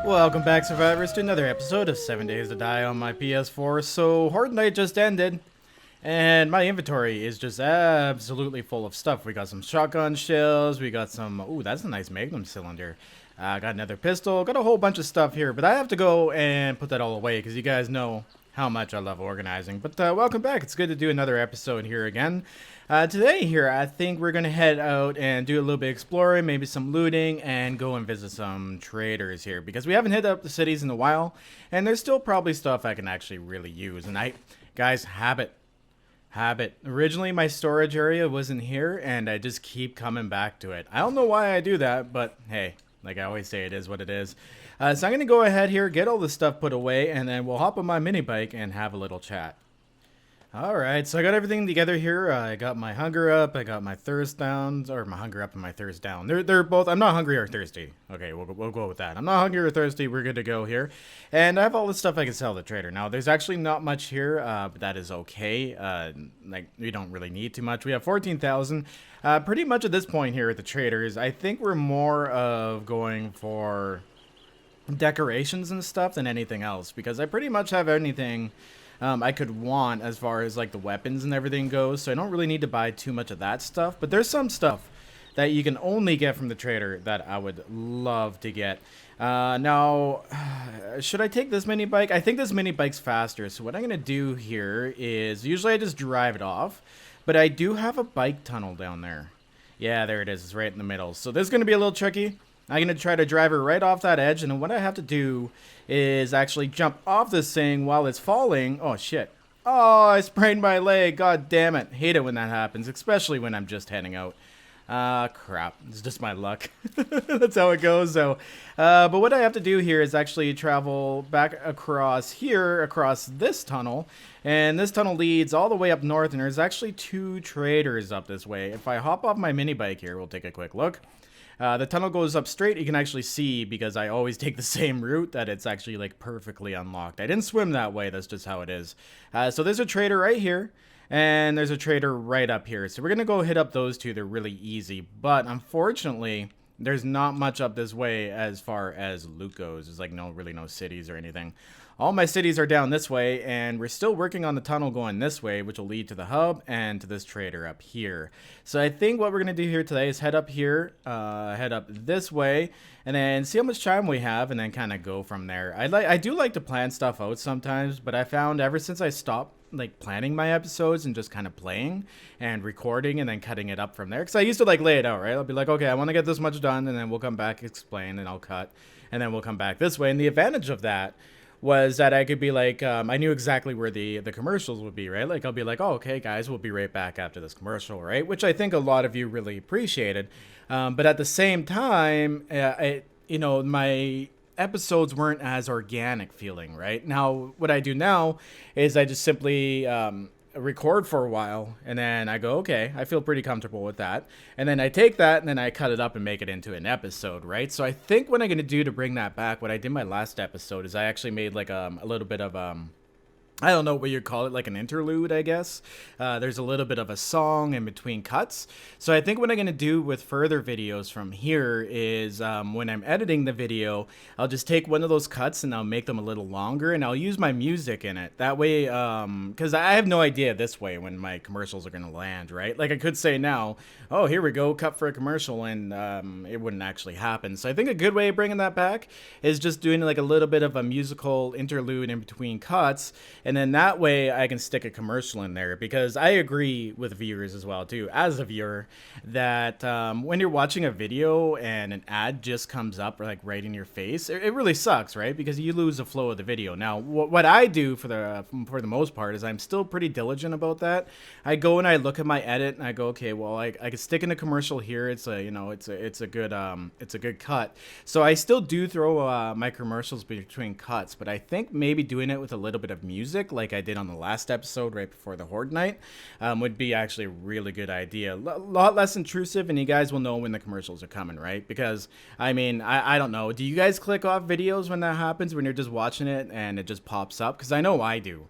Welcome back, survivors, to another episode of 7 Days to Die on my PS4. So, Horde Night just ended, and my inventory is just absolutely full of stuff. We got some shotgun shells, we got some... Ooh, that's a nice magnum cylinder. Got another pistol, got a whole bunch of stuff here, but I have to go and put that all away, because you guys know how much I love organizing. But welcome back. It's good to do another episode here again. Today here, I think we're going to head out and do a little bit of exploring, maybe some looting, and go and visit some traders here. Because we haven't hit up the cities in a while, and there's still probably stuff I can actually really use. And guys, habit. Originally, my storage area wasn't here, and I just keep coming back to it. I don't know why I do that, but hey, like I always say, it is what it is. So I'm going to go ahead here, get all this stuff put away, and then we'll hop on my mini bike and have a little chat. Alright, so I got everything together here. I got my hunger up, I got my thirst down, or my hunger up and my thirst down. They're both, I'm not hungry or thirsty. Okay, we'll go with that. I'm not hungry or thirsty, we're good to go here. And I have all this stuff I can sell to the trader. Now, there's actually not much here, but that is okay. Like, we don't really need too much. We have 14,000. Pretty much at this point here at the traders, I think we're more of going for decorations and stuff than anything else, because I pretty much have anything I could want as far as like the weapons and everything goes, so I don't really need to buy too much of that stuff. But there's some stuff that you can only get from the trader that I would love to get. Now, should I take this mini bike? I think this mini bike's faster, so what I'm gonna do here is, usually I just drive it off, but I do have a bike tunnel down there. Yeah, there it is. It's right in the middle. So this is gonna be a little tricky. I'm going to try to drive her right off that edge, and then what I have to do is actually jump off this thing while it's falling. Oh, shit. Oh, I sprained my leg. God damn it. Hate it when that happens, especially when I'm just heading out. Crap. It's just my luck. That's how it goes, so. But what I have to do here is actually travel back across here, across this tunnel. And this tunnel leads all the way up north, and there's actually 2 traders up this way. If I hop off my mini bike here, we'll take a quick look. The tunnel goes up straight. You can actually see, because I always take the same route, that it's actually like perfectly unlocked. I didn't swim that way. That's just how it is. So there's a trader right here, and there's a trader right up here. So we're going to go hit up those 2. They're really easy. But unfortunately, there's not much up this way as far as loot goes. There's like really no cities or anything. All my cities are down this way, and we're still working on the tunnel going this way, which will lead to the hub and to this trader up here. So I think what we're going to do here today is head up here, head up this way, and then see how much time we have, and then kind of go from there. I do like to plan stuff out sometimes, but I found ever since I stopped like planning my episodes and just kind of playing and recording and then cutting it up from there, because I used to like lay it out, right? I'll be like, okay, I want to get this much done, and then we'll come back, explain, and I'll cut, and then we'll come back this way. And the advantage of that was that I could be like, I knew exactly where the commercials would be, right? Like, I'll be like, oh, okay, guys, we'll be right back after this commercial, right? Which I think a lot of you really appreciated. But at the same time, my episodes weren't as organic feeling, right? Now, what I do now is I just simply record for a while, and then I go, okay, I feel pretty comfortable with that, and then I take that and then I cut it up and make it into an episode, right? So I think what I'm going to do to bring that back, what I did my last episode, is I actually made like a little bit of I don't know what you'd call it, like an interlude, I guess. There's a little bit of a song in between cuts. So I think what I'm going to do with further videos from here is when I'm editing the video, I'll just take one of those cuts and I'll make them a little longer, and I'll use my music in it. That way, because I have no idea this way when my commercials are going to land, right? Like I could say now, oh, here we go, cut for a commercial, and it wouldn't actually happen. So I think a good way of bringing that back is just doing like a little bit of a musical interlude in between cuts. And then that way I can stick a commercial in there, because I agree with viewers as well too, as a viewer, that when you're watching a video and an ad just comes up like right in your face, it really sucks, right? Because you lose the flow of the video. Now, what I do for the most part is I'm still pretty diligent about that. I go and I look at my edit and I go, okay, well, I could stick in a commercial here. It's a good cut. So I still do throw my commercials between cuts, but I think maybe doing it with a little bit of music, like I did on the last episode right before the Horde Night, would be actually a really good idea. A lot less intrusive, and you guys will know when the commercials are coming, right? Because, I mean, I don't know. Do you guys click off videos when that happens, when you're just watching it and it just pops up? Because I know I do.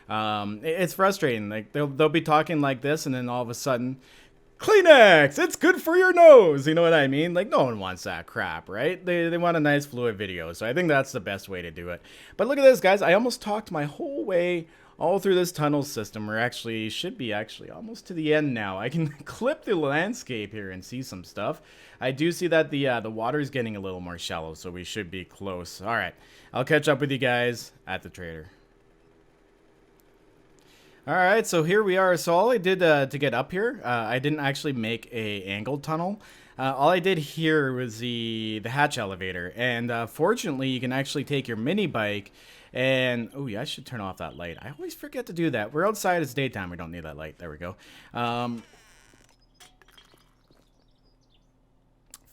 It's frustrating. Like, they'll be talking like this, and then all of a sudden, Kleenex, it's good for your nose. You know what I mean? Like, no one wants that crap, right? They want a nice fluid video. So I think that's the best way to do it. But look at this, guys. I almost talked my whole way all through this tunnel system. We're actually, should be actually almost to the end now. I can clip the landscape here and see some stuff. I do see that the water is getting a little more shallow, so we should be close. All right, I'll catch up with you guys at the trader. Alright, so here we are. So all I did to get up here, I didn't actually make a angled tunnel. All I did here was the hatch elevator. And fortunately, you can actually take your mini bike and... Oh, yeah, I should turn off that light. I always forget to do that. We're outside, it's daytime. We don't need that light. There we go.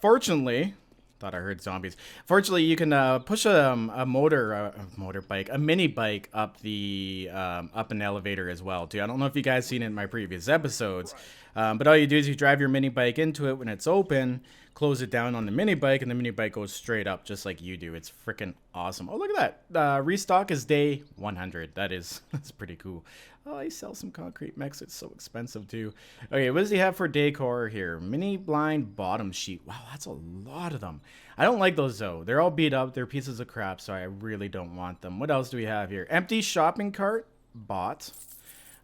Fortunately... Thought I heard zombies. Fortunately, you can push a motorbike, a mini bike up the up an elevator as well too. I don't know if you guys seen it in my previous episodes, but all you do is you drive your mini bike into it when it's open, close it down on the mini bike, and the mini bike goes straight up just like you do. It's freaking awesome. Oh, look at that! Restock is day 100. That's pretty cool. Oh, I sell some concrete mechs. It's so expensive too. Okay, what does he have for decor here? Mini blind bottom sheet. Wow, that's a lot of them. I don't like those though. They're all beat up. They're pieces of crap, so I really don't want them. What else do we have here? Empty shopping cart. Bought.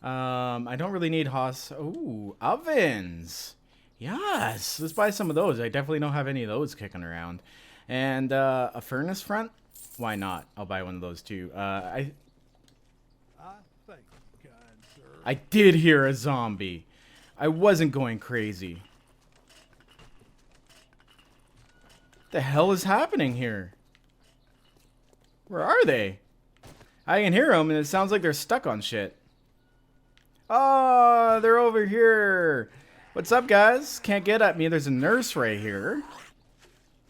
I don't really need Ooh, ovens. Yes, let's buy some of those. I definitely don't have any of those kicking around. And a furnace front. Why not? I'll buy one of those too. I did hear a zombie. I wasn't going crazy. What the hell is happening here? Where are they? I can hear them and it sounds like they're stuck on shit. Oh, they're over here. What's up, guys? Can't get at me. There's a nurse right here.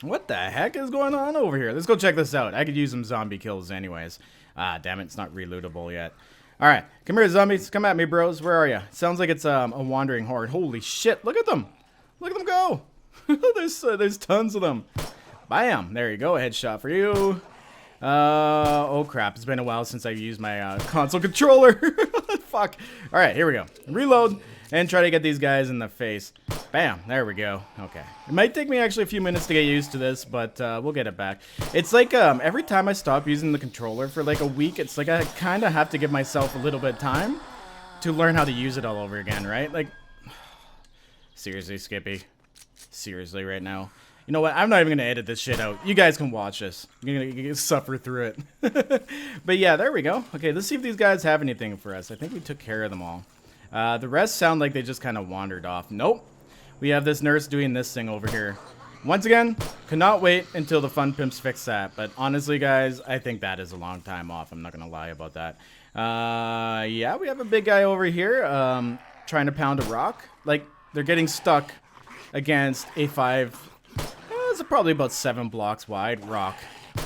What the heck is going on over here? Let's go check this out. I could use some zombie kills anyways. Ah, damn it. It's not reloadable yet. All right, come here, zombies. Come at me, bros. Where are you? Sounds like it's a wandering horde. Holy shit! Look at them. Look at them go. there's tons of them. Bam! There you go. A headshot for you. Oh crap! It's been a while since I've used my console controller. Fuck. All right, here we go. Reload and try to get these guys in the face. Bam! There we go. Okay. It might take me actually a few minutes to get used to this, but we'll get it back. It's like every time I stop using the controller for like a week, it's like I kind of have to give myself a little bit of time to learn how to use it all over again, right? Like, seriously, Skippy. Seriously, right now. You know what? I'm not even going to edit this shit out. You guys can watch this. You're going to suffer through it. But yeah, there we go. Okay, let's see if these guys have anything for us. I think we took care of them all. The rest sound like they just kind of wandered off. Nope. We have this nurse doing this thing over here. Once again, cannot wait until the fun pimps fix that. But honestly, guys, I think that is a long time off. I'm not going to lie about that. Yeah, we have a big guy over here trying to pound a rock. Like, they're getting stuck against a 5... It's probably about 7 blocks wide rock.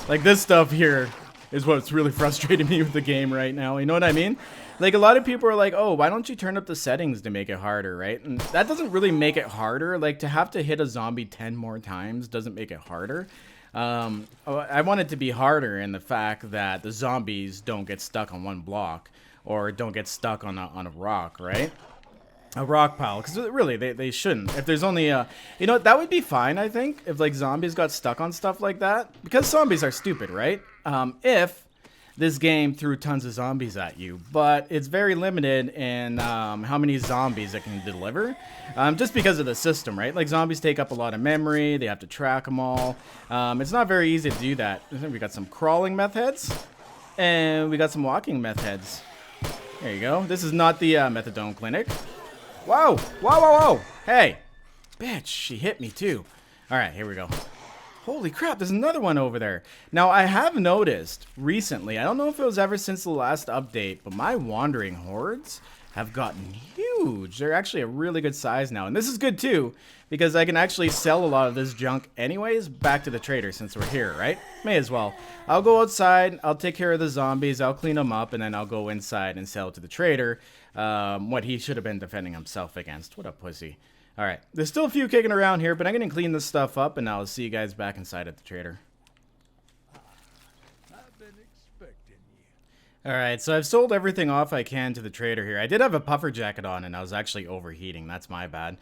Like, this stuff here is what's really frustrating me with the game right now. You know what I mean? Like, a lot of people are like, oh, why don't you turn up the settings to make it harder, right? And that doesn't really make it harder. Like, to have to hit a zombie 10 more times doesn't make it harder. I want it to be harder in the fact that the zombies don't get stuck on one block or don't get stuck on a rock, right? A rock pile, because really, they shouldn't. If there's only a... You know, that would be fine, I think, if, like, zombies got stuck on stuff like that. Because zombies are stupid, right? If this game threw tons of zombies at you. But it's very limited in how many zombies it can deliver. Just because of the system, right? Like, zombies take up a lot of memory. They have to track them all. It's not very easy to do that. We got some crawling meth heads. And we got some walking meth heads. There you go. This is not the methadone clinic. Whoa! Whoa, whoa, whoa! Hey! Bitch, she hit me too. Alright, here we go. Holy crap, there's another one over there. Now, I have noticed recently, I don't know if it was ever since the last update, but my wandering hordes have gotten huge. They're actually a really good size now. And this is good too, because I can actually sell a lot of this junk anyways back to the trader since we're here, right? May as well. I'll go outside, I'll take care of the zombies, I'll clean them up, and then I'll go inside and sell to the trader what he should have been defending himself against. What a pussy. Alright, there's still a few kicking around here, but I'm going to clean this stuff up, and I'll see you guys back inside at the trader. I've been expecting you. Alright, so I've sold everything off I can to the trader here. I did have a puffer jacket on and I was actually overheating. That's my bad.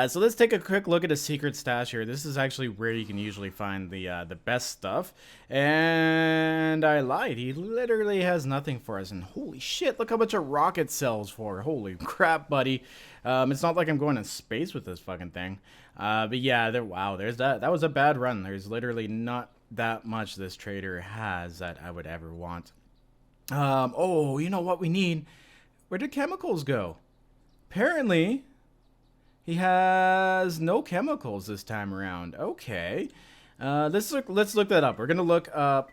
So let's take a quick look at a secret stash here. This is actually where you can usually find the best stuff. And I lied. He literally has nothing for us. And holy shit, look how much a rocket sells for. Holy crap, buddy. It's not like I'm going to space with this fucking thing. But yeah, wow, there's that. That was a bad run. There's literally not that much this trader has that I would ever want. Oh, you know what we need? Where did chemicals go? Apparently, he has no chemicals this time around. Okay. Let's look that up. We're gonna look up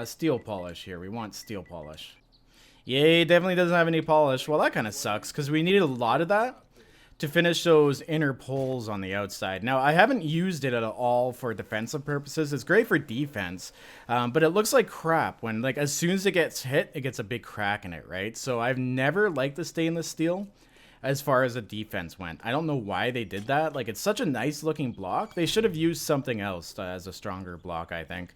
steel polish here. We want steel polish. Yay, definitely doesn't have any polish. Well, that kind of sucks because we needed a lot of that to finish those inner poles on the outside. Now, I haven't used it at all for defensive purposes. It's great for defense, but it looks like crap when, like, as soon as it gets hit, it gets a big crack in it, right? So I've never liked the stainless steel as far as the defense went. I don't know why they did that. Like, it's such a nice looking block. They should have used something else as a stronger block, I think.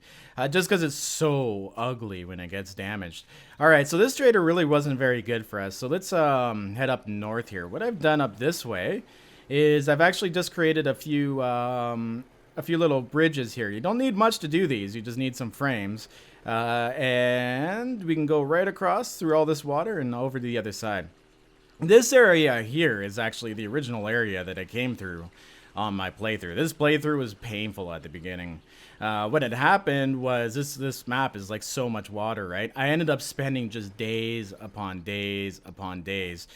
Just because it's so ugly when it gets damaged. Alright, so this trader really wasn't very good for us. So let's head up north here. What I've done up this way is I've actually just created a few little bridges here. You don't need much to do these. You just need some frames. And we can go right across through all this water and over to the other side. This area here is actually the original area that I came through on my playthrough. This playthrough was painful at the beginning. What had happened was this map is like so much water, right? I ended up spending just days upon days upon days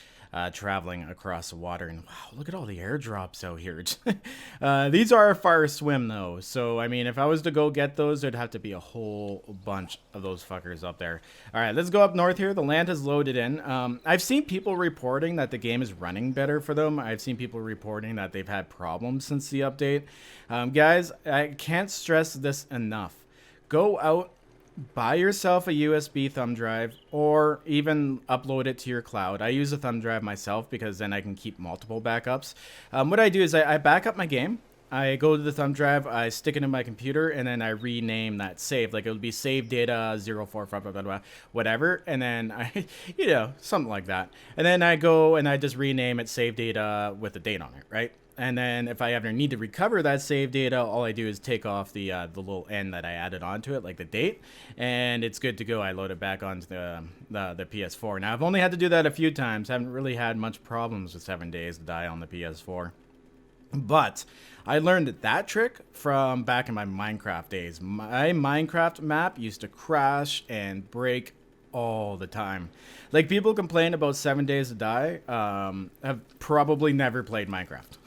traveling across the water. And wow, look at all the airdrops out here. These are a far swim though. So, I mean, if I was to go get those, there'd have to be a whole bunch of those fuckers up there. All right, let's go up north here. The land has loaded in. I've seen people reporting that the game is running better for them. I've seen people reporting that they've had problems since the update. Guys, I can't stress this enough. Go out, buy yourself a USB thumb drive, or even upload it to your cloud. I use a thumb drive myself because then I can keep multiple backups. What I do is I back up my game. I go to the thumb drive, I stick it in my computer, and then I rename that save. Like, it would be save data 04, blah, blah, blah, blah, whatever. And then I, you know, something like that. And then I go and I just rename it save data with the date on it, right? And then if I ever need to recover that save data, all I do is take off the little N that I added onto it, like the date, and it's good to go. I load it back onto the PS4. Now, I've only had to do that a few times. Haven't really had much problems with 7 Days to Die on the PS4. But I learned that trick from back in my Minecraft days. My Minecraft map used to crash and break all the time. Like, people complain about 7 Days to Die, have probably never played Minecraft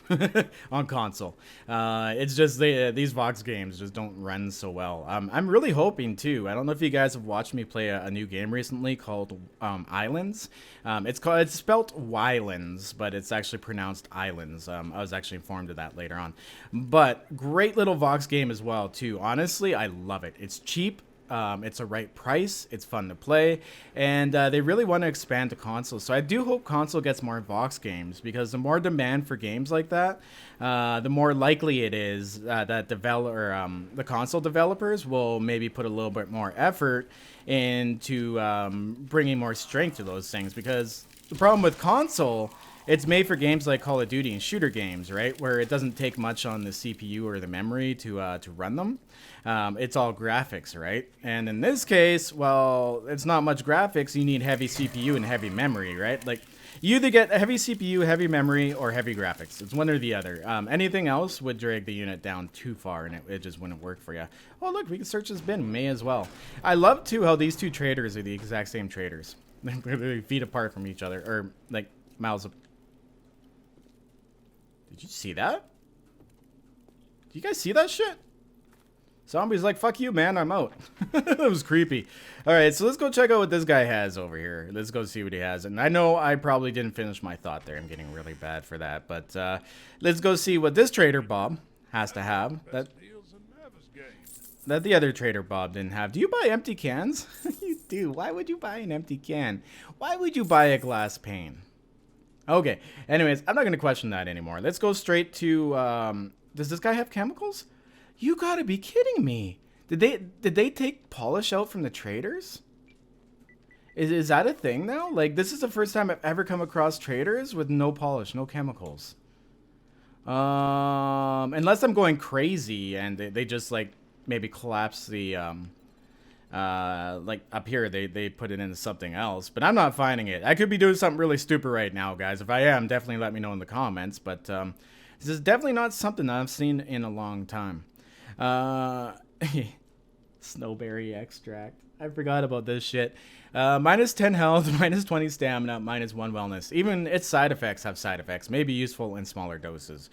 on console. It's just these Vox games just don't run so well. I'm really hoping too. I don't know if you guys have watched me play a new game recently called Islands. It's spelt Wylands, but it's actually pronounced Islands. I was actually informed of that later on. But great little Vox game as well too. Honestly, I love it. It's cheap. It's a right price, it's fun to play, and they really want to expand to console. So I do hope console gets more Vox games, because the more demand for games like that, the more likely it is that the console developers will maybe put a little bit more effort into bringing more strength to those things. Because the problem with console, it's made for games like Call of Duty and shooter games, right? Where it doesn't take much on the CPU or the memory to run them. It's all graphics, right? And in this case, well, it's not much graphics. You need heavy CPU and heavy memory, right? Like, you either get a heavy CPU, heavy memory, or heavy graphics. It's one or the other. Anything else would drag the unit down too far, and it just wouldn't work for you. Oh, look, we can search this bin. May as well. I love, too, how these two traders are the exact same traders. They're feet apart from each other, or, like, miles apart. Did you see that? Do you guys see that shit? Zombie's like, fuck you, man, I'm out. That was creepy. Alright, so let's go check out what this guy has over here. Let's go see what he has. And I know I probably didn't finish my thought there. I'm getting really bad for that. But let's go see what this trader Bob has to have. That the other trader Bob didn't have. Do you buy empty cans? You do. Why would you buy an empty can? Why would you buy a glass pane? Okay, anyways, I'm not going to question that anymore. Let's go straight to, does this guy have chemicals? You gotta be kidding me. Did they take polish out from the traders? Is that a thing now? Like, this is the first time I've ever come across traders with no polish, no chemicals. Unless I'm going crazy and they just like maybe collapse the like up here they put it into something else, but I'm not finding it. I could be doing something really stupid right now, guys. If I am, definitely let me know in the comments, but this is definitely not something that I've seen in a long time. Snowberry extract, I forgot about this shit. Minus 10 health, minus 20 stamina, minus 1 wellness. Even its side effects have side effects. May be useful in smaller doses.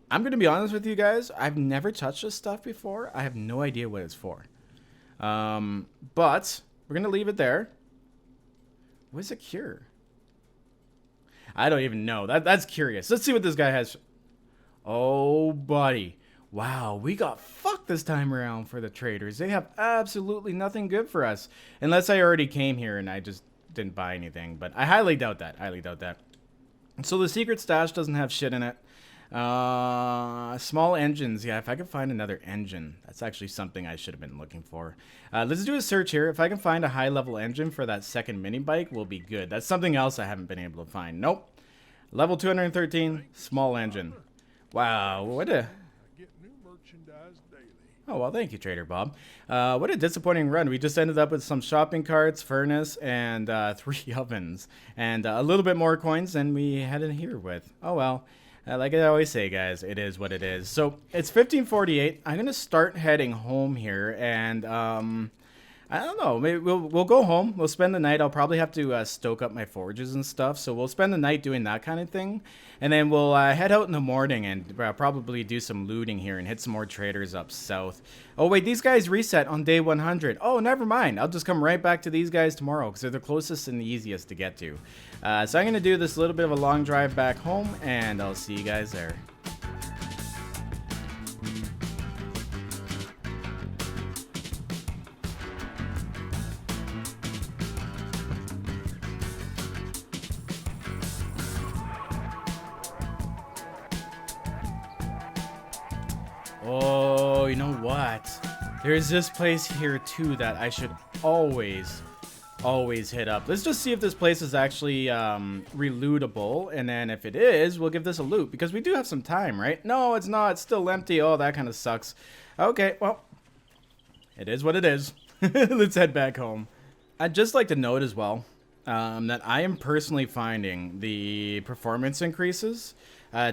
I'm going to be honest with you guys. I've never touched this stuff before. I have no idea what it's for. But we're going to leave it there. What is a cure? I don't even know. That's curious. Let's see what this guy has. Oh, buddy. Wow, we got fucked this time around for the traders. They have absolutely nothing good for us. Unless I already came here and I just didn't buy anything. But I highly doubt that. Highly doubt that. So the secret stash doesn't have shit in it. Small engines. Yeah, if I could find another engine. That's actually something I should have been looking for. Let's do a search here. If I can find a high-level engine for that second mini bike, we'll be good. That's something else I haven't been able to find. Nope. Level 213, small engine. Wow, what a... Oh, well, thank you, Trader Bob. What a disappointing run. We just ended up with some shopping carts, furnace, and 3 ovens. And a little bit more coins than we had in here with. Oh, well. Like I always say, guys, it is what it is. So, it's 15:48. I'm going to start heading home here. And, I don't know. Maybe we'll go home. We'll spend the night. I'll probably have to stoke up my forges and stuff. So, we'll spend the night doing that kind of thing. And then we'll head out in the morning and probably do some looting here and hit some more traders up south. Oh, wait. These guys reset on day 100. Oh, never mind. I'll just come right back to these guys tomorrow because they're the closest and the easiest to get to. So I'm going to do this little bit of a long drive back home, and I'll see you guys there. Oh, you know what? There's this place here too that I should always hit up. Let's just see if this place is actually relootable, and then if it is, we'll give this a loot because we do have some time, right? No, it's not. It's still empty. Oh, that kind of sucks. Okay, well, it is what it is. Let's head back home. I'd just like to note as well that I am personally finding the performance increases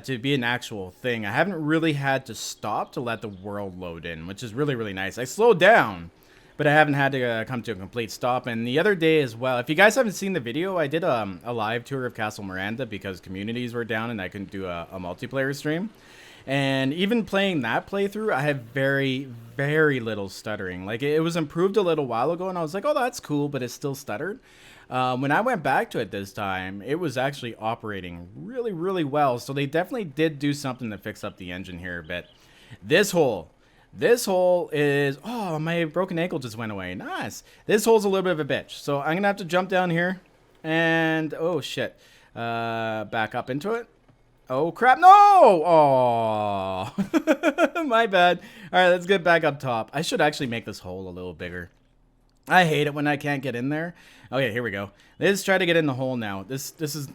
to be an actual thing. I haven't really had to stop to let the world load in, which is really, really nice. I slowed down, but I haven't had to come to a complete stop. And the other day as well, if you guys haven't seen the video, I did a live tour of Castle Miranda because communities were down and I couldn't do a multiplayer stream. And even playing that playthrough, I had very, very little stuttering. Like, it was improved a little while ago, and I was like, oh, that's cool, but it still stuttered. When I went back to it this time, it was actually operating really, really well. So they definitely did do something to fix up the engine here a bit. This hole is... Oh, my broken ankle just went away. Nice. This hole's a little bit of a bitch. So I'm going to have to jump down here and... Oh, shit. Back up into it. Oh, crap. No! Oh, my bad. All right, let's get back up top. I should actually make this hole a little bigger. I hate it when I can't get in there. Okay, here we go. Let's try to get in the hole now. This is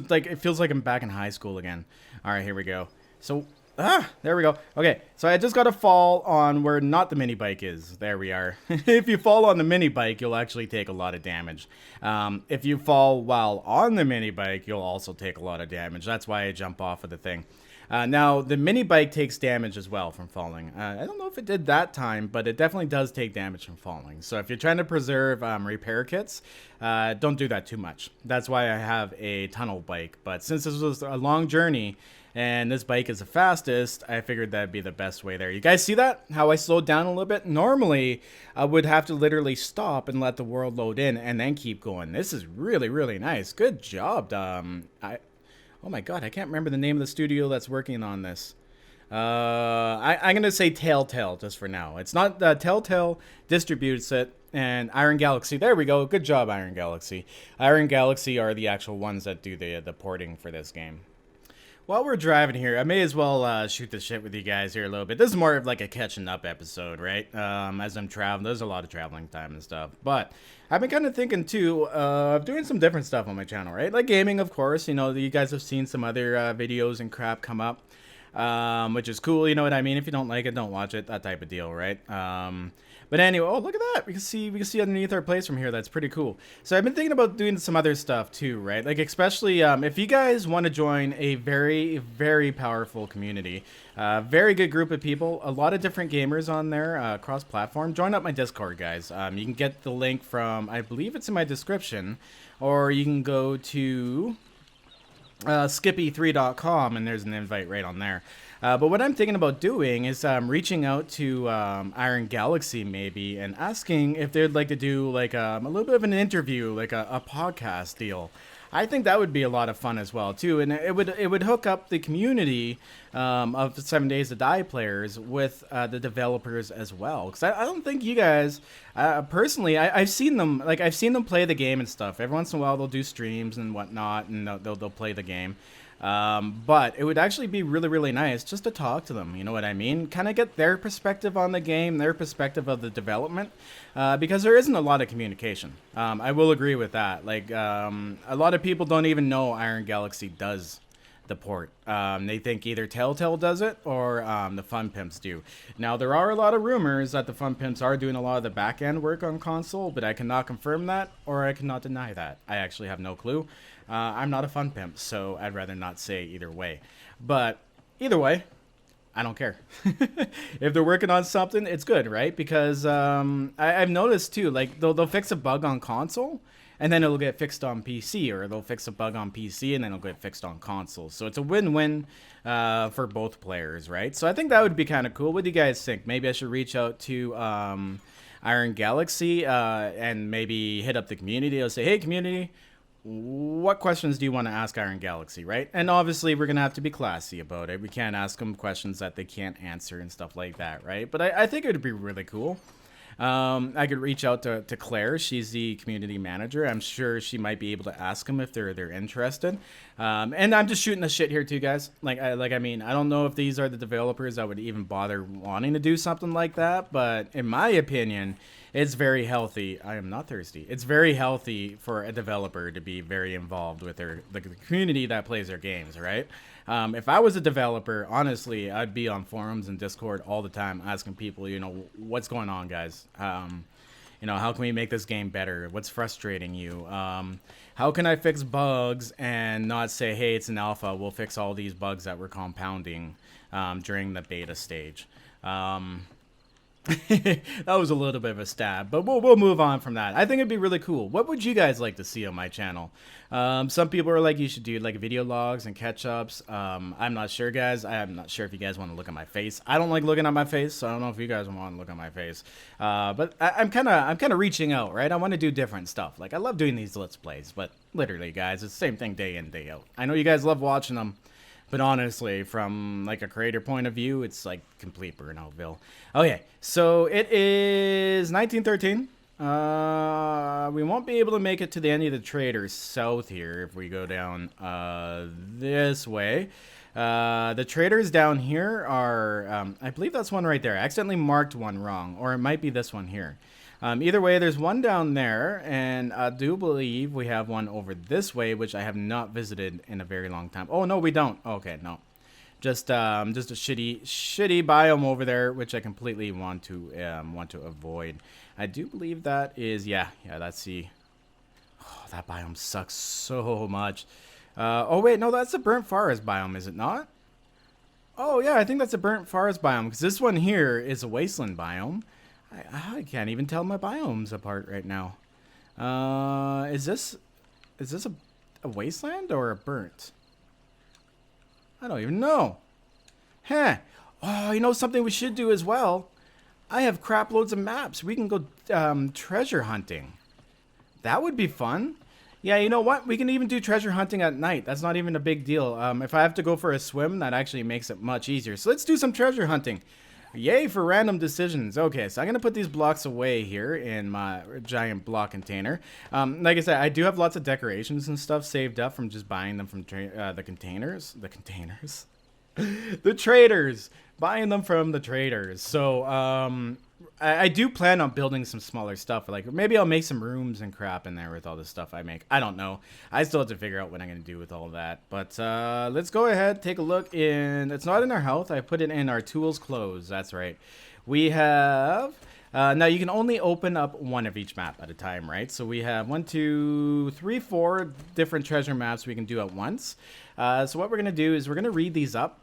like, it feels like I'm back in high school again. All right, here we go. So, there we go. Okay, so I just got to fall on where not the mini bike is. There we are. If you fall on the mini bike, you'll actually take a lot of damage. If you fall while on the mini bike, you'll also take a lot of damage. That's why I jump off of the thing. Now, the mini bike takes damage as well from falling. I don't know if it did that time, but it definitely does take damage from falling. So if you're trying to preserve repair kits, don't do that too much. That's why I have a tunnel bike. But since this was a long journey and this bike is the fastest, I figured that'd be the best way there. You guys see that? How I slowed down a little bit? Normally, I would have to literally stop and let the world load in and then keep going. This is really, really nice. Good job. Oh my god, I can't remember the name of the studio that's working on this. I'm going to say Telltale just for now. It's not Telltale distributes it, and Iron Galaxy. There we go. Good job, Iron Galaxy. Iron Galaxy are the actual ones that do the porting for this game. While we're driving here, I may as well shoot the shit with you guys here a little bit. This is more of like a catching up episode, right? As I'm traveling, there's a lot of traveling time and stuff. But I've been kind of thinking too of doing some different stuff on my channel, right? Like gaming, of course. You know, you guys have seen some other videos and crap come up, which is cool. You know what I mean? If you don't like it, don't watch it. That type of deal, right? But anyway, oh, look at that. We can see underneath our place from here. That's pretty cool. So I've been thinking about doing some other stuff too, right? Like especially if you guys want to join a very, very powerful community, very good group of people, a lot of different gamers on there, cross-platform. Join up my Discord, guys. You can get the link from, I believe it's in my description, or you can go to Skippy0330 and there's an invite right on there. But what I'm thinking about doing is reaching out to Iron Galaxy maybe and asking if they'd like to do like a little bit of an interview, like a podcast deal. I think that would be a lot of fun as well too, and it would hook up the community of 7 Days to Die players with the developers as well. Because I don't think you guys, personally, I've seen them play the game and stuff. Every once in a while they'll do streams and whatnot, and they'll play the game. But it would actually be really, really nice just to talk to them, you know what I mean? Kind of get their perspective on the game, their perspective of the development, because there isn't a lot of communication. I will agree with that. Like, a lot of people don't even know Iron Galaxy does the port. They think either Telltale does it or the Fun Pimps do. Now, there are a lot of rumors that the Fun Pimps are doing a lot of the back-end work on console, but I cannot confirm that or I cannot deny that. I actually have no clue. I'm not a Fun Pimp, so I'd rather not say either way. But either way, I don't care. If they're working on something, it's good, right? Because I've noticed too, like they'll fix a bug on console, and then it'll get fixed on PC, or they'll fix a bug on PC, and then it'll get fixed on console. So it's a win-win for both players, right? So I think that would be kind of cool. What do you guys think? Maybe I should reach out to Iron Galaxy and maybe hit up the community. I'll say, hey, community, what questions do you want to ask Iron Galaxy, right? And obviously, we're going to have to be classy about it. We can't ask them questions that they can't answer and stuff like that, right? But I think it would be really cool. I could reach out to Claire. She's the community manager. I'm sure she might be able to ask them if they're interested. And I'm just shooting the shit here too, guys. I mean, I don't know if these are the developers that would even bother wanting to do something like that, but in my opinion, it's very healthy. I am not thirsty. It's very healthy for a developer to be very involved with the community that plays their games, right? If I was a developer, honestly, I'd be on forums and Discord all the time asking people, you know, what's going on, guys? You know, how can we make this game better? What's frustrating you? How can I fix bugs and not say, hey, it's an alpha, we'll fix all these bugs that we're compounding during the beta stage? That was a little bit of a stab, but we'll move on from that. I think it'd be really cool. What would you guys like to see on my channel? Some people are like, you should do like video logs and catch-ups. I'm not sure, guys. I'm not sure if you guys want to look at my face. I don't like looking at my face, so I don't know if you guys want to look at my face. But I'm kind of reaching out, right? I want to do different stuff. Like, I love doing these Let's Plays, but literally, guys, it's the same thing day in, day out. I know you guys love watching them. But honestly, from like a creator point of view, it's like complete Burnoutville. Okay, so it is 1913. We won't be able to make it to the end of the traders south here if we go down this way. The traders down here are, I believe that's one right there. I accidentally marked one wrong, or it might be this one here. Either way, there's one down there, and I do believe we have one over this way, which I have not visited in a very long time. Oh, no, we don't. Okay, no. Just a shitty biome over there, which I completely want to avoid. I do believe that is, yeah, that's the... Oh, that biome sucks so much. Oh, wait, no, that's a burnt forest biome, is it not? Oh, yeah, I think that's a burnt forest biome, because this one here is a wasteland biome. I can't even tell my biomes apart right now. Is this a wasteland or a burnt? I don't even know. Huh. Oh, you know something we should do as well? I have crap loads of maps. We can go treasure hunting. That would be fun. Yeah, you know what? We can even do treasure hunting at night. That's not even a big deal. If I have to go for a swim, that actually makes it much easier. So let's do some treasure hunting. Yay for random decisions. Okay, so I'm gonna put these blocks away here in my giant block container. Like I said, I do have lots of decorations and stuff saved up from just buying them from the containers. The containers? The traders! Buying them from the traders. So, I do plan on building some smaller stuff. Like, maybe I'll make some rooms and crap in there with all the stuff I make. I don't know. I still have to figure out what I'm going to do with all of that. But, let's go ahead, take a look in... It's not in our health. I put it in our tools clothes. That's right. We have... now, you can only open up one of each map at a time, right? So we have 1, 2, 3, 4 different treasure maps we can do at once. So what we're going to do is we're going to read these up.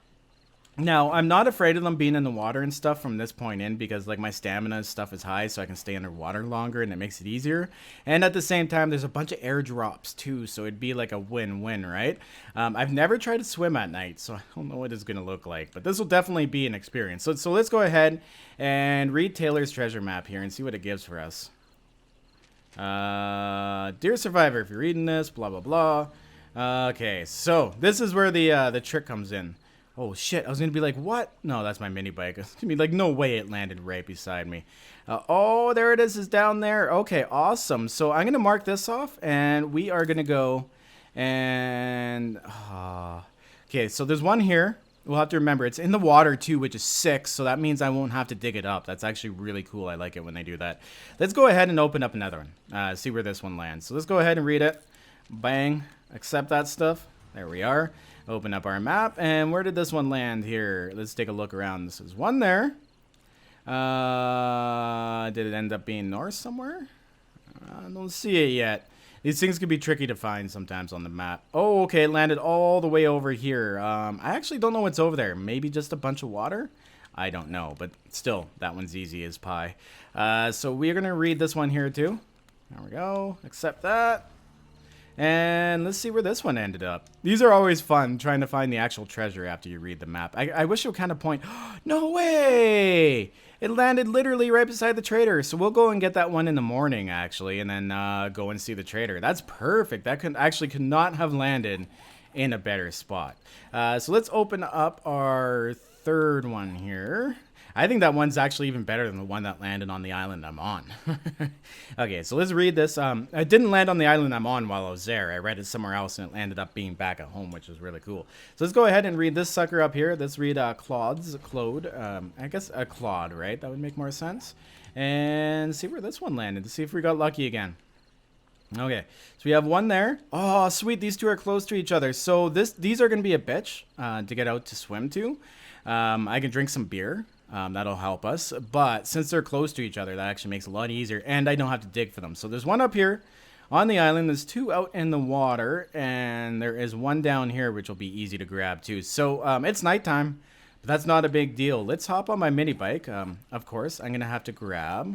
Now, I'm not afraid of them being in the water and stuff from this point in because, like, my stamina and stuff is high, so I can stay underwater longer, and it makes it easier. And at the same time, there's a bunch of airdrops, too, so it'd be like a win-win, right? I've never tried to swim at night, so I don't know what it's going to look like, but this will definitely be an experience. So let's go ahead and read Taylor's treasure map here and see what it gives for us. Dear Survivor, if you're reading this, blah, blah, blah. Okay, so this is where the trick comes in. Oh, shit. I was going to be like, what? No, that's my mini bike. It's going to be like, no way it landed right beside me. Oh, there it is down there. Okay, awesome. So I'm going to mark this off, and we are going to go and... okay, so there's one here. We'll have to remember, it's in the water, too, which is 6, so that means I won't have to dig it up. That's actually really cool. I like it when they do that. Let's go ahead and open up another one. See where this one lands. So let's go ahead and read it. Bang. Accept that stuff. There we are. Open up our map, and where did this one land here? Let's take a look around. This is one there. Did it end up being north somewhere? I don't see it yet. These things can be tricky to find sometimes on the map. Oh, okay, it landed all the way over here. I actually don't know what's over there. Maybe just a bunch of water? I don't know, but still, that one's easy as pie. So we're going to read this one here, too. There we go. Accept that. And let's see where this one ended up. These are always fun, trying to find the actual treasure after you read the map. I wish it would kind of point... No way! It landed literally right beside the trader. So we'll go and get that one in the morning, actually, and then go and see the trader. That's perfect. That could not have landed in a better spot. So let's open up our third one here. I think that one's actually even better than the one that landed on the island I'm on. Okay, so let's read this. I didn't land on the island I'm on while I was there. I read it somewhere else, and it ended up being back at home, which is really cool. So let's go ahead and read this sucker up here. Let's read Claude. I guess a Claude, right? That would make more sense. And see where this one landed, to see if we got lucky again. Okay, so we have one there. Oh, sweet. These two are close to each other. So these are going to be a bitch to get out to swim to. I can drink some beer. That'll help us. But since they're close to each other, that actually makes it a lot easier. And I don't have to dig for them. So there's one up here on the island. There's two out in the water. And there is one down here, which will be easy to grab too. So it's nighttime. But that's not a big deal. Let's hop on my mini bike. Of course, I'm going to have to grab...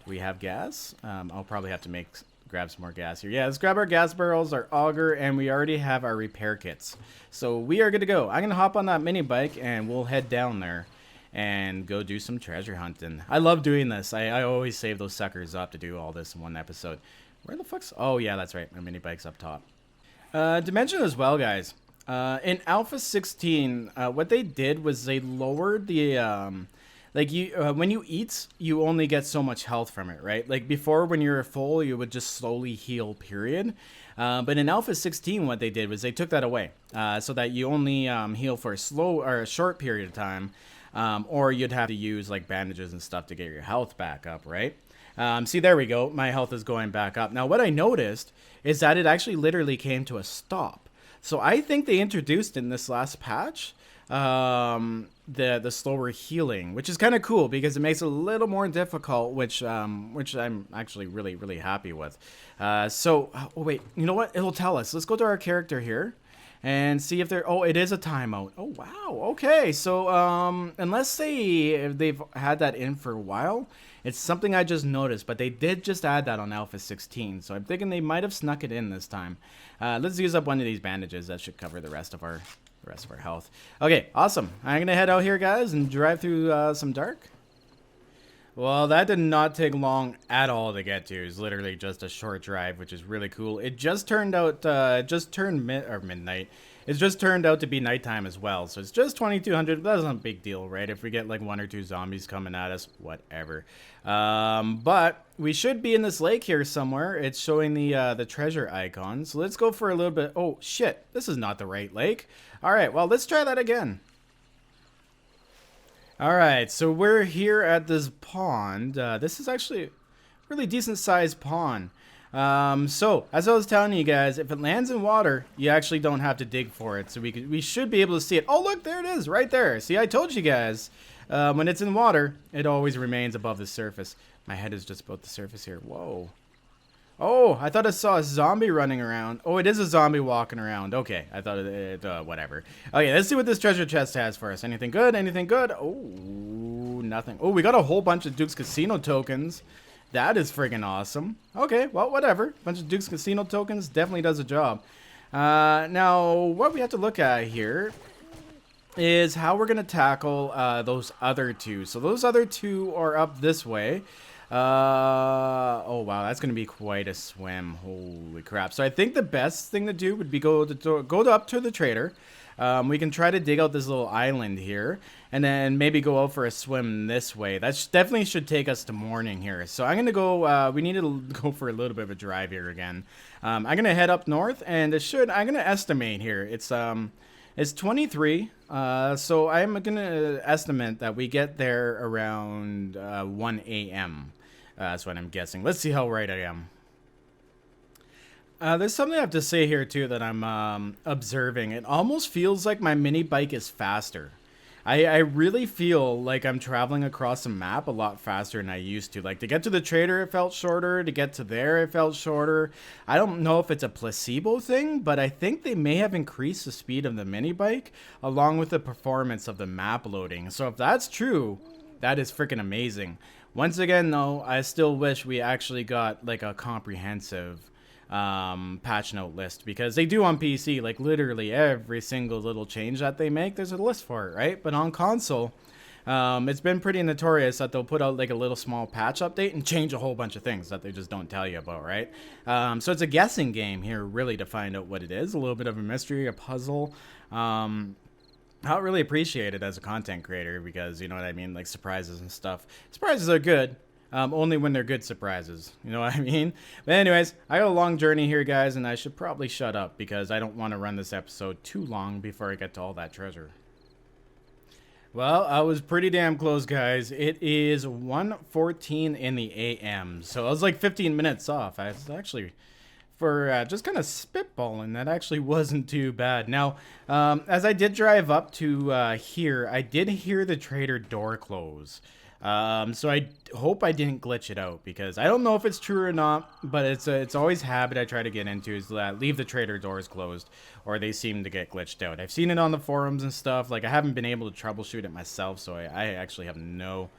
Do we have gas? I'll probably have to grab some more gas here. Yeah, let's grab our gas barrels, our auger, and we already have our repair kits. So we are good to go. I'm going to hop on that mini bike and we'll head down there and go do some treasure hunting. I love doing this. I always save those suckers up to do all this in one episode. Where the fuck's... Oh, yeah, that's right. My mini bike's up top. To mention as well, guys, in Alpha 16, what they did was they lowered the... when you eat, you only get so much health from it, right? Like before, when you're full, you would just slowly heal, period. But in Alpha 16, what they did was they took that away, so that you only heal for a short period of time, or you'd have to use like bandages and stuff to get your health back up, right? See, there we go. My health is going back up. Now, what I noticed is that it actually literally came to a stop. So I think they introduced in this last patch the slower healing, which is kind of cool because it makes it a little more difficult, which I'm actually really happy with. Oh wait, you know what? It'll tell us. Let's go to our character here and see if there... Oh, it is a timeout. Oh wow. Okay, so unless they've had that in for a while, it's something I just noticed, but they did just add that on Alpha 16, so I'm thinking they might have snuck it in this time. Let's use up one of these bandages. That should cover the rest of our health. Okay, awesome. I'm gonna head out here, guys, and drive through some dark. Well, that did not take long at all to get to. It was literally just a short drive, which is really cool. It just turned out, midnight, It's just turned out to be nighttime as well, so it's just 2200. That's not a big deal, right? If we get like 1 or 2 zombies coming at us, whatever. But we should be in this lake here somewhere. It's showing the treasure icon, so let's go for a little bit. Oh shit, this is not the right lake. All right, well, let's try that again. All right, so we're here at this pond. This is actually a really decent sized pond. So as I was telling you guys, if it lands in water, you actually don't have to dig for it. So we should be able to see it. Oh, look, there it is right there. See, I told you guys, when it's in water, it always remains above the surface. My head is just above the surface here. Whoa. Oh, I thought I saw a zombie running around. Oh, it is a zombie walking around. Okay, I thought whatever. Okay, let's see what this treasure chest has for us. Anything good? Anything good? Oh, nothing. Oh, we got a whole bunch of Duke's Casino tokens. That is friggin' awesome. Okay, well, whatever. Bunch of Duke's Casino tokens definitely does a job. Now, what we have to look at here is how we're going to tackle those other two. So those other two are up this way. Oh, wow, that's going to be quite a swim. Holy crap. So I think the best thing to do would be go up to the trader. We can try to dig out this little island here, and then maybe go out for a swim this way. That definitely should take us to morning here. So I'm gonna go. We need to go for a little bit of a drive here again. I'm gonna head up north, and I'm gonna estimate here. It's 23. So I'm gonna estimate that we get there around 1 a.m. That's what I'm guessing. Let's see how right I am. There's something I have to say here, too, that I'm observing. It almost feels like my mini bike is faster. I really feel like I'm traveling across the map a lot faster than I used to. Like, to get to the trader, it felt shorter. To get to there, it felt shorter. I don't know if it's a placebo thing, but I think they may have increased the speed of the mini bike along with the performance of the map loading. So if that's true, that is freaking amazing. Once again, though, I still wish we actually got, like, a comprehensive patch note list, because they do on PC, like literally every single little change that they make, there's a list for it, right? But on console, it's been pretty notorious that they'll put out like a little small patch update and change a whole bunch of things that they just don't tell you about, right? So it's a guessing game here, really, to find out what it is. A little bit of a mystery, a puzzle. I don't really appreciate it as a content creator, because, you know what I mean, like surprises and stuff. Surprises are good. Only when they're good surprises. You know what I mean? But anyways, I got a long journey here, guys, and I should probably shut up because I don't want to run this episode too long before I get to all that treasure. Well, I was pretty damn close, guys. It is 1:14 in the a.m. So I was like 15 minutes off. I was actually, for just kind of spitballing, that actually wasn't too bad. Now, as I did drive up to here, I did hear the trader door close. So I hope I didn't glitch it out, because I don't know if it's true or not, but it's always a habit I try to get into, is leave the trader doors closed, or they seem to get glitched out. I've seen it on the forums and stuff. Like, I haven't been able to troubleshoot it myself, so I actually have no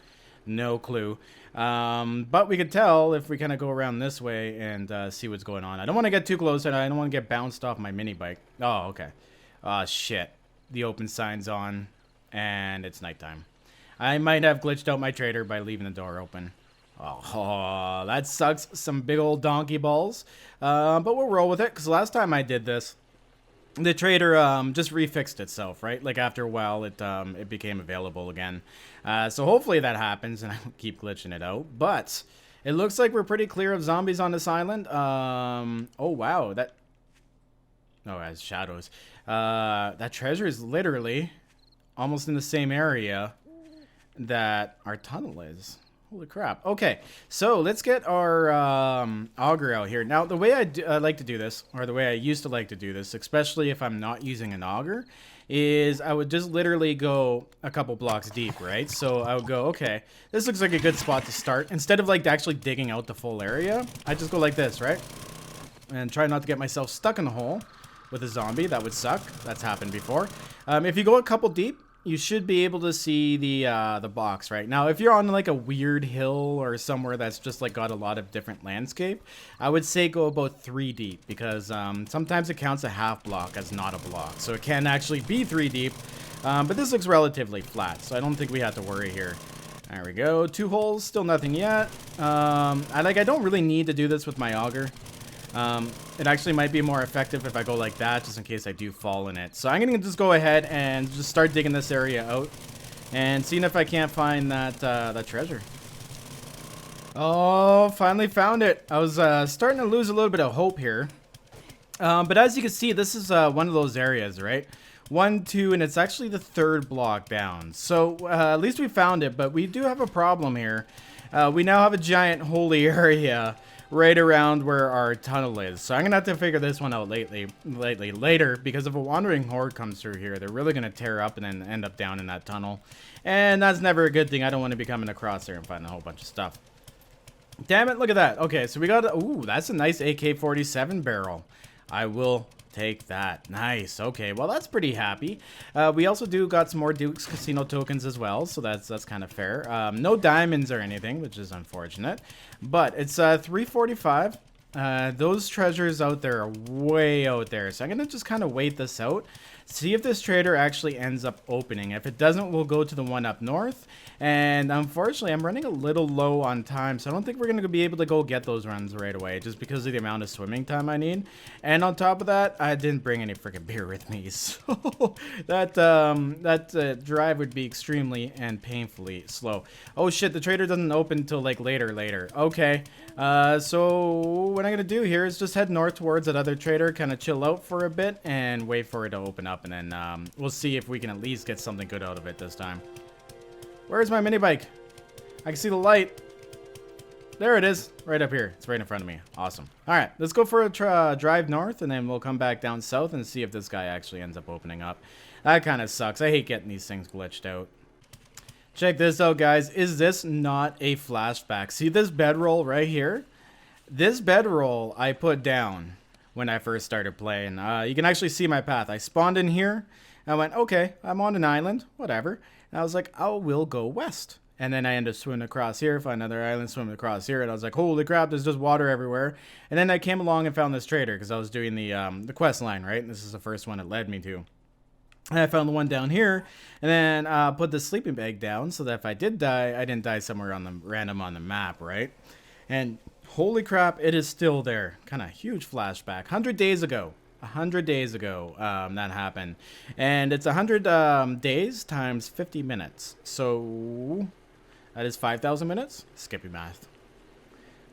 clue. But we could tell if we kind of go around this way and see what's going on. I don't want to get too close, and I don't want to get bounced off my mini bike. Oh, okay. Oh, shit. The open sign's on, and it's nighttime. I might have glitched out my trader by leaving the door open. Oh, that sucks. Some big old donkey balls. But we'll roll with it, because last time I did this, the trader just refixed itself, right? Like, after a while, it became available again. So hopefully that happens, and I don't keep glitching it out. But it looks like we're pretty clear of zombies on this island. Oh, wow. Oh, as shadows. That treasure is literally almost in the same area that our tunnel is. Holy crap. Okay, so let's get our auger out here. Now, the way I like to do this, or the way I used to like to do this, especially if I'm not using an auger, is I would just literally go a couple blocks deep, right? So I would go, okay, this looks like a good spot to start. Instead of like actually digging out the full area, I just go like this, right? And try not to get myself stuck in the hole with a zombie. That would suck. That's happened before. If you go a couple deep, you should be able to see the box right now. If you're on like a weird hill or somewhere that's just like got a lot of different landscape, I would say go about 3 deep, because sometimes it counts a half block as not a block, so it can actually be 3 deep. But this looks relatively flat, so I don't think we have to worry here. There we go. 2 holes, still nothing yet. I don't really need to do this with my auger. It actually might be more effective if I go like that, just in case I do fall in it. So I'm gonna just go ahead and just start digging this area out and seeing if I can't find that treasure. Oh, finally found it. I was starting to lose a little bit of hope here. But as you can see, this is one of those areas, right? 1, 2, and it's actually the 3rd block down. So at least we found it, but we do have a problem here. We now have a giant holy area right around where our tunnel is. So I'm gonna have to figure this one out later, because if a wandering horde comes through here, they're really gonna tear up and then end up down in that tunnel. And that's never a good thing. I don't want to be coming across there and finding a whole bunch of stuff. Damn it, look at that. Okay, so we got, ooh, that's a nice AK-47 barrel. I will take that. Nice. Okay, well, that's pretty happy. We also got some more Duke's Casino tokens as well, so that's kind of fair. No diamonds or anything, which is unfortunate. But it's 345. Those treasures out there are way out there, so I'm going to just kind of wait this out. See if this trader actually ends up opening. If it doesn't, we'll go to the one up north. And unfortunately, I'm running a little low on time, so I don't think we're going to be able to go get those runs right away, just because of the amount of swimming time I need. And on top of that, I didn't bring any freaking beer with me, so that drive would be extremely and painfully slow. Oh shit, the trader doesn't open until like later. Okay, so what I'm going to do here is just head north towards that other trader, kind of chill out for a bit, and wait for it to open up, and then we'll see if we can at least get something good out of it this time. Where's my mini bike? I can see the light. There it is, right up here. It's right in front of me. Awesome. All right, let's go for a drive north, and then we'll come back down south and see if this guy actually ends up opening up. That kind of sucks. I hate getting these things glitched out. Check this out, guys. Is this not a flashback? See this bedroll right here? This bedroll I put down when I first started playing. You can actually see my path. I spawned in here. I went, okay, I'm on an island, whatever. And I was like, I will go west. And then I ended up swimming across here, find another island, swimming across here. And I was like, holy crap, there's just water everywhere. And then I came along and found this trader because I was doing the quest line, right? And this is the first one it led me to. And I found the one down here, and then put the sleeping bag down so that if I did die, I didn't die somewhere on the random on the map, right? And holy crap, it is still there. Kind of huge flashback. 100 days ago. 100 days ago that happened. And it's 100 days times 50 minutes. So that is 5,000 minutes. Skippy math.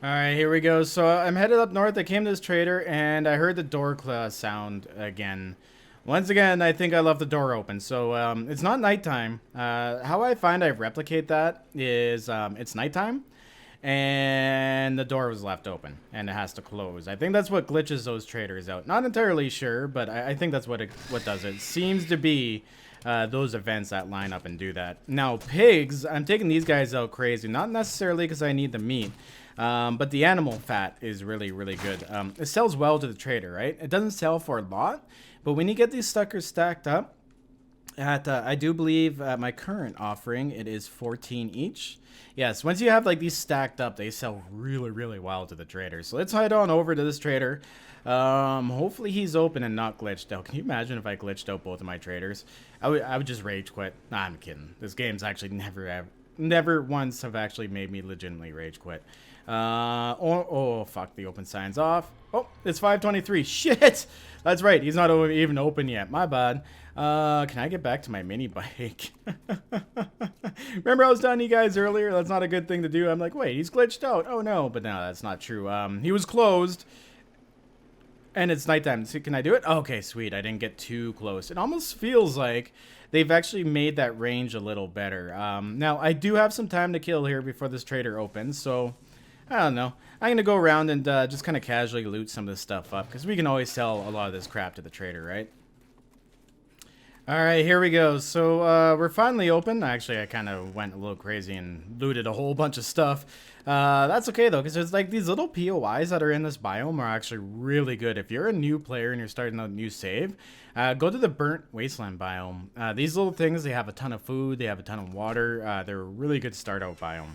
All right, here we go. So I'm headed up north. I came to this trader, and I heard the door sound again. Once again, I think I left the door open. So it's not nighttime. How I find I replicate that is it's nighttime, and the door was left open, and it has to close. I think that's what glitches those traders out. Not entirely sure, but I think that's what does it. Seems to be those events that line up and do that. Now, pigs, I'm taking these guys out crazy. Not necessarily because I need the meat, but the animal fat is really, really good. It sells well to the trader, right? It doesn't sell for a lot, but when you get these suckers stacked up, at I do believe at my current offering, it is 14 each. Yes, once you have like these stacked up, they sell really, really well to the trader. So let's head on over to this trader. Hopefully he's open and not glitched out. Can you imagine if I glitched out both of my traders? I would just rage quit. Nah, I'm kidding. This game's actually never once have actually made me legitimately rage quit. Oh fuck, the open sign's off. Oh, it's 5:23. Shit, that's right. He's not even open yet. My bad. Can I get back to my mini bike? Remember I was telling you guys earlier that's not a good thing to do. I'm like, wait, he's glitched out. Oh no, but no, that's not true. He was closed, and it's nighttime. So can I do it? Okay, sweet. I didn't get too close. It almost feels like they've actually made that range a little better. Now I do have some time to kill here before this trader opens, so I don't know. I'm gonna go around and just kind of casually loot some of this stuff up, because we can always sell a lot of this crap to the trader, right? Alright, here we go. So, we're finally open. Actually, I kind of went a little crazy and looted a whole bunch of stuff. That's okay, though, because there's, like, these little POIs that are in this biome are actually really good. If you're a new player and you're starting a new save, go to the Burnt Wasteland biome. These little things, they have a ton of food, they have a ton of water. They're a really good start-out biome.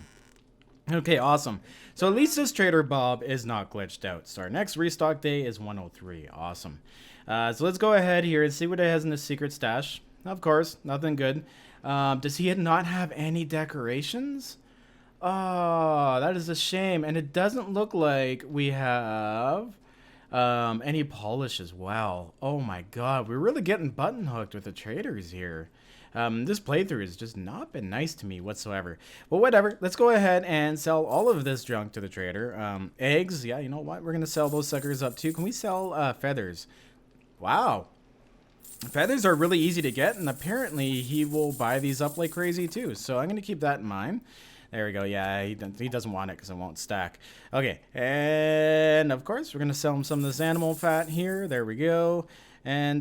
Okay, awesome. So at least this trader Bob is not glitched out. So our next restock day is 103. Awesome. So let's go ahead here and see what it has in the secret stash. Of course, nothing good. Does he not have any decorations? Oh, that is a shame. And it doesn't look like we have Any polish as well. Oh my god, we're really getting button hooked with the traders here. This playthrough has just not been nice to me whatsoever. But whatever, let's go ahead and sell all of this junk to the trader. Eggs, yeah, you know what? We're gonna sell those suckers up too. Can we sell feathers? Wow. Feathers are really easy to get, and apparently he will buy these up like crazy too. So I'm gonna keep that in mind. There we go. Yeah, he doesn't want it because it won't stack. Okay, and of course we're gonna sell him some of this animal fat here. There we go. And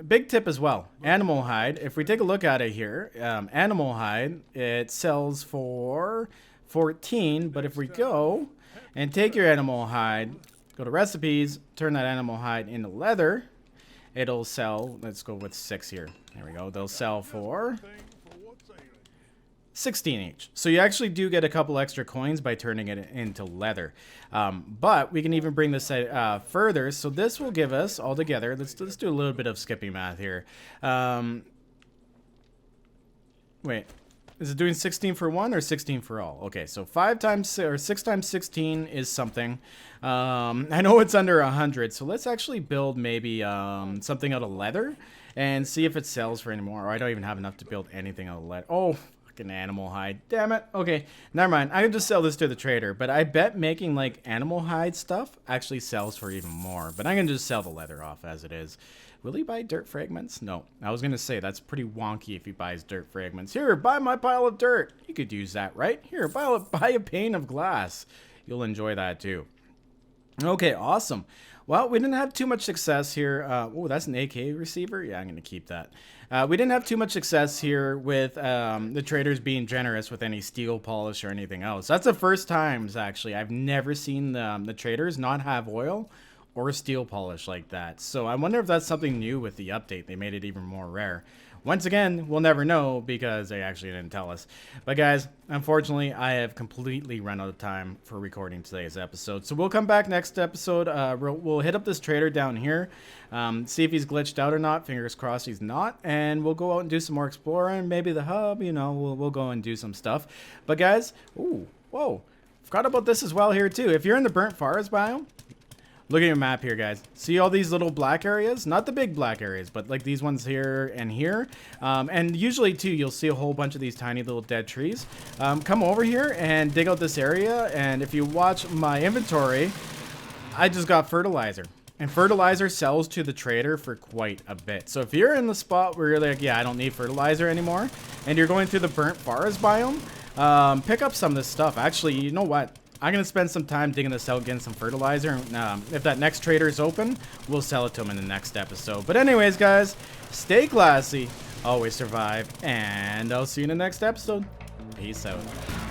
big tip as well, animal hide. If we take a look at it here, animal hide, it sells for 14. But if we go and take your animal hide, go to recipes, turn that animal hide into leather, it'll sell. Let's go with 6 here. There we go. They'll sell for 16 each. So you actually do get a couple extra coins by turning it into leather. But we can even bring this further. So this will give us all together. Let's do a little bit of skippy math here. Wait, is it doing 16 for 1 or 16 for all? Okay, so 5 times or 6 times 16 is something. I know it's under 100, so let's actually build maybe something out of leather and see if it sells for any more. Or I don't even have enough to build anything out of leather. Oh. An animal hide. Damn it. Okay, never mind. I can just sell this to the trader, but I bet making like animal hide stuff actually sells for even more. But I can just sell the leather off as it is. Will he buy dirt fragments? No. I was gonna say that's pretty wonky if he buys dirt fragments. Here, buy my pile of dirt. You could use that, right? Here, buy a pane of glass. You'll enjoy that too. Okay, awesome. Well, we didn't have too much success here. Oh, that's an AK receiver? Yeah, I'm going to keep that. We didn't have too much success here with the traders being generous with any steel polish or anything else. That's the first times, actually. I've never seen the traders not have oil or steel polish like that. So I wonder if that's something new with the update. They made it even more rare. Once again, we'll never know because they actually didn't tell us. But guys, unfortunately, I have completely run out of time for recording today's episode. So we'll come back next episode. We'll hit up this trader down here, see if he's glitched out or not. Fingers crossed he's not. And we'll go out and do some more exploring. Maybe the hub, you know, we'll go and do some stuff. But guys, ooh, whoa, forgot about this as well here too. If you're in the burnt forest biome, look at your map here, guys. See all these little black areas? Not the big black areas, but like these ones here and here. And usually, too, you'll see a whole bunch of these tiny little dead trees. Come over here and dig out this area. And if you watch my inventory, I just got fertilizer. And fertilizer sells to the trader for quite a bit. So if you're in the spot where you're like, yeah, I don't need fertilizer anymore, and you're going through the burnt forest biome, pick up some of this stuff. Actually, you know what? I'm going to spend some time digging this out, getting some fertilizer. If that next trader is open, we'll sell it to him in the next episode. But anyways, guys, stay classy, always survive, and I'll see you in the next episode. Peace out.